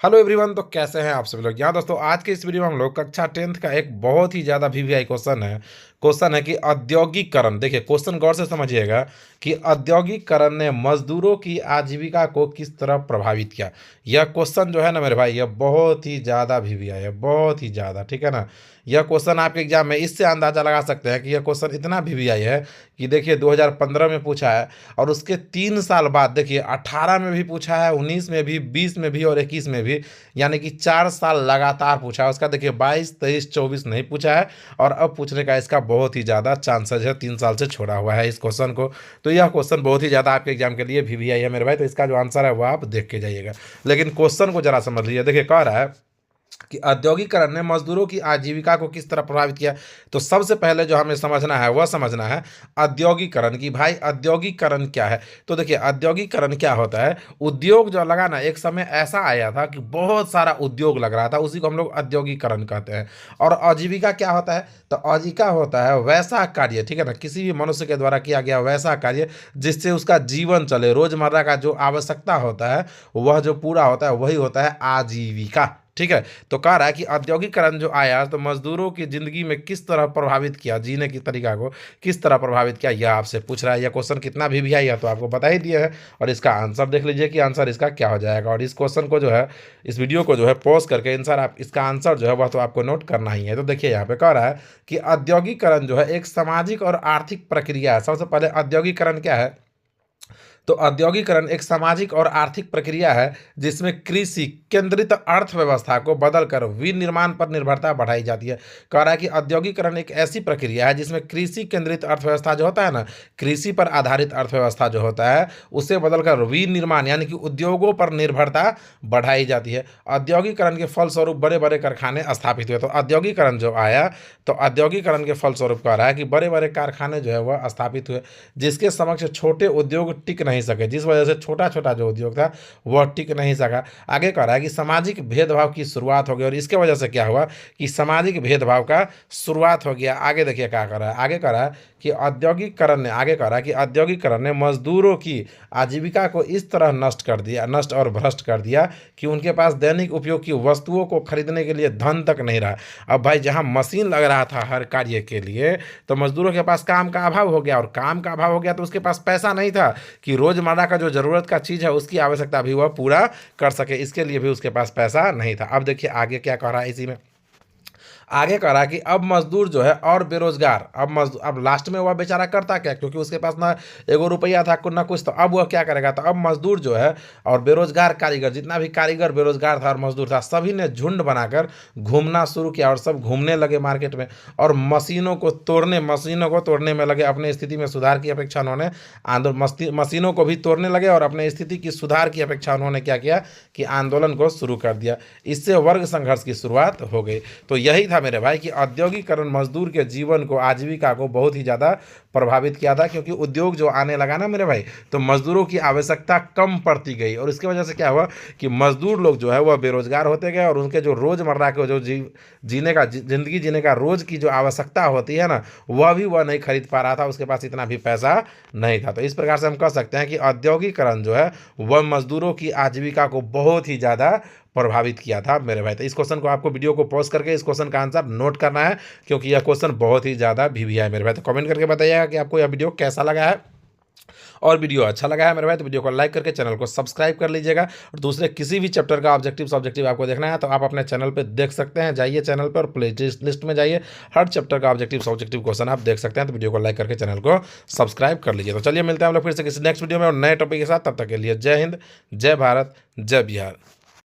Hello everyone. तो कैसे हैं आप सभी लोग। यहाँ दोस्तों आज के इस वीडियो में हम लोग कक्षा 10th का एक बहुत ही ज़्यादा वीवीआई क्वेश्चन है कि औद्योगिकरण। देखिए क्वेश्चन गौर से समझिएगा कि औद्योगिकरण ने मजदूरों की आजीविका को किस तरह प्रभावित किया। यह क्वेश्चन जो है ना मेरे भाई, यह बहुत ही ज़्यादा वीवीआई है, बहुत ही ज़्यादा। ठीक है ना। यह क्वेश्चन आपके एग्जाम में इससे अंदाज़ा लगा सकते हैं कि यह क्वेश्चन इतना वीवीआई है कि देखिए 2015 में पूछा है और उसके 3 साल बाद देखिए 18 में भी पूछा है, 19 में भी, 20 में भी और 21 में भी। यानी कि 4 साल लगातार पूछा है उसका। देखिए 22, 23, 24 नहीं पूछा है और अब पूछने का इसका बहुत ही ज़्यादा चांसेस है। 3 साल से छोड़ा हुआ है इस क्वेश्चन को। तो यह क्वेश्चन बहुत ही ज़्यादा आपके एग्जाम के लिए वीवीआई है मेरे भाई। तो इसका जो आंसर है वो आप देख के जाइएगा, लेकिन क्वेश्चन को जरा समझ लीजिए। देखिए कह रहा है कि औद्योगिकरण ने मजदूरों की आजीविका को किस तरह प्रभावित किया। तो सबसे पहले जो हमें समझना है वह समझना है औद्योगिकरण की। भाई औद्योगिकरण क्या है। तो देखिए औद्योगिकरण क्या होता है। उद्योग जो लगा ना, एक समय ऐसा आया था कि बहुत सारा उद्योग लग रहा था, उसी को हम लोग औद्योगिकरण कहते हैं। और आजीविका क्या होता है। तो आजीविका होता है वैसा कार्य, ठीक है ना, किसी भी मनुष्य के द्वारा किया गया वैसा कार्य जिससे उसका जीवन चले, रोजमर्रा का जो आवश्यकता होता है वह जो पूरा होता है वही होता है आजीविका। ठीक है। तो कह रहा है कि औद्योगिकरण जो आया तो मजदूरों की जिंदगी में किस तरह प्रभावित किया, जीने की तरीका को किस तरह प्रभावित किया, यह आपसे पूछ रहा है। यह क्वेश्चन कितना भी आई है तो आपको बता ही दिया है। और इसका आंसर देख लीजिए कि आंसर इसका क्या हो जाएगा। और इस क्वेश्चन को जो है, इस वीडियो को जो है पॉज करके आंसर आप इसका आंसर जो है वह तो आपको नोट करना ही है। तो देखिए यहाँ पे कह रहा है कि औद्योगिकरण जो है एक सामाजिक और आर्थिक प्रक्रिया है। सबसे पहले औद्योगिकरण क्या है। तो औद्योगिकरण एक सामाजिक और आर्थिक प्रक्रिया है जिसमें कृषि केंद्रित अर्थव्यवस्था को बदलकर विनिर्माण पर निर्भरता बढ़ाई जाती है। कह रहा है कि औद्योगिकरण एक ऐसी प्रक्रिया है जिसमें कृषि केंद्रित अर्थव्यवस्था जो होता है ना, कृषि पर आधारित अर्थव्यवस्था जो होता है उसे बदलकर विनिर्माण यानी कि उद्योगों पर निर्भरता बढ़ाई जाती है। औद्योगिकरण के फलस्वरूप बड़े बड़े कारखाने स्थापित हुए। तो औद्योगिकरण जो आया तो औद्योगिकरण के फलस्वरूप कह रहा है कि बड़े बड़े कारखाने जो है वह स्थापित हुए जिसके समक्ष छोटे उद्योग टिक नहीं सके, जिस वजह से छोटा छोटा जो उद्योग था वह टिक नहीं सका। आगे कह रहा है कि सामाजिक भेदभाव की शुरुआत हो गई और इसके वजह से क्या हुआ कि सामाजिक भेदभाव का शुरुआत हो गया। आगे देखिए क्या कर रहा है। आगे कह रहा है कि औद्योगिकरण ने, आगे कह रहा है कि औद्योगिकरण ने मजदूरों की आजीविका को इस तरह नष्ट कर दिया, नष्ट और भ्रष्ट कर दिया कि उनके पास दैनिक उपयोग की वस्तुओं को खरीदने के लिए धन तक नहीं रहा। अब भाई जहां मशीन लग रहा था हर कार्य के लिए तो मजदूरों के पास काम का अभाव हो गया, और काम का अभाव हो गया तो उसके पास पैसा नहीं था कि रोजमर्रा का जो जरूरत का चीज है उसकी आवश्यकता भी वह पूरा कर सके। इसके लिए भी उसके पास पैसा नहीं था। अब देखिए आगे क्या कह रहा है इसी में। आगे कह रहा कि अब मजदूर जो है और बेरोजगार, अब लास्ट में वह बेचारा करता क्या, क्योंकि उसके पास ना एगो रुपया था ना कुछ, तो अब वह क्या करेगा। तो अब मजदूर जो है और बेरोजगार कारीगर, जितना भी कारीगर बेरोजगार था और मजदूर था, सभी ने झुंड बनाकर घूमना शुरू किया और सब घूमने लगे मार्केट में और मशीनों को तोड़ने में लगे। अपने स्थिति में सुधार की अपेक्षा उन्होंने मशीनों को भी तोड़ने लगे और अपने स्थिति की सुधार की अपेक्षा उन्होंने क्या किया कि आंदोलन को शुरू कर दिया। इससे वर्ग संघर्ष की शुरुआत हो गई। तो यही था मेरे भाई कि औद्योगिकरण मजदूर के जीवन को, आजीविका को बहुत ही ज़्यादा प्रभावित किया था, क्योंकि उद्योग जो आने लगा ना मेरे भाई तो मजदूरों की आवश्यकता कम पड़ती गई और इसकी वजह से क्या हुआ कि मजदूर लोग जो है वह बेरोजगार होते गए और उनके जो रोजमर्रा के जो जिंदगी जीने का रोज की जो आवश्यकता होती है ना वह नहीं खरीद पा रहा था, उसके पास इतना भी पैसा नहीं था। तो इस प्रकार से हम कह सकते हैं कि औद्योगिकरण जो है वह मजदूरों की आजीविका को बहुत ही ज़्यादा प्रभावित किया था मेरे भाई। तो इस क्वेश्चन को आपको वीडियो को पॉज करके इस क्वेश्चन का आंसर नोट करना है, क्योंकि यह क्वेश्चन बहुत ही ज़्यादा वीवीआई है मेरे भाई। तो कमेंट करके बताइएगा कि आपको यह वीडियो कैसा लगा है। और वीडियो अच्छा लगा है मेरे भाई तो वीडियो को लाइक करके चैनल को सब्सक्राइब कर लीजिएगा। और दूसरे किसी भी चैप्टर का ऑब्जेक्टिव आपको देखना है तो आप अपने चैनल पे देख सकते हैं। जाइए चैनल पर और प्ले लिस्ट में जाइए, हर चैप्टर का ऑब्जेक्टिव क्वेश्चन आप देख सकते हैं। तो वीडियो को लाइक करके चैनल को सब्सक्राइब कर लीजिए। तो चलिए मिलते हैं हम लोग फिर से किसी नेक्स्ट वीडियो में और नए टॉपिक के साथ। तब तक के लिए जय हिंद, जय भारत, जय बिहार।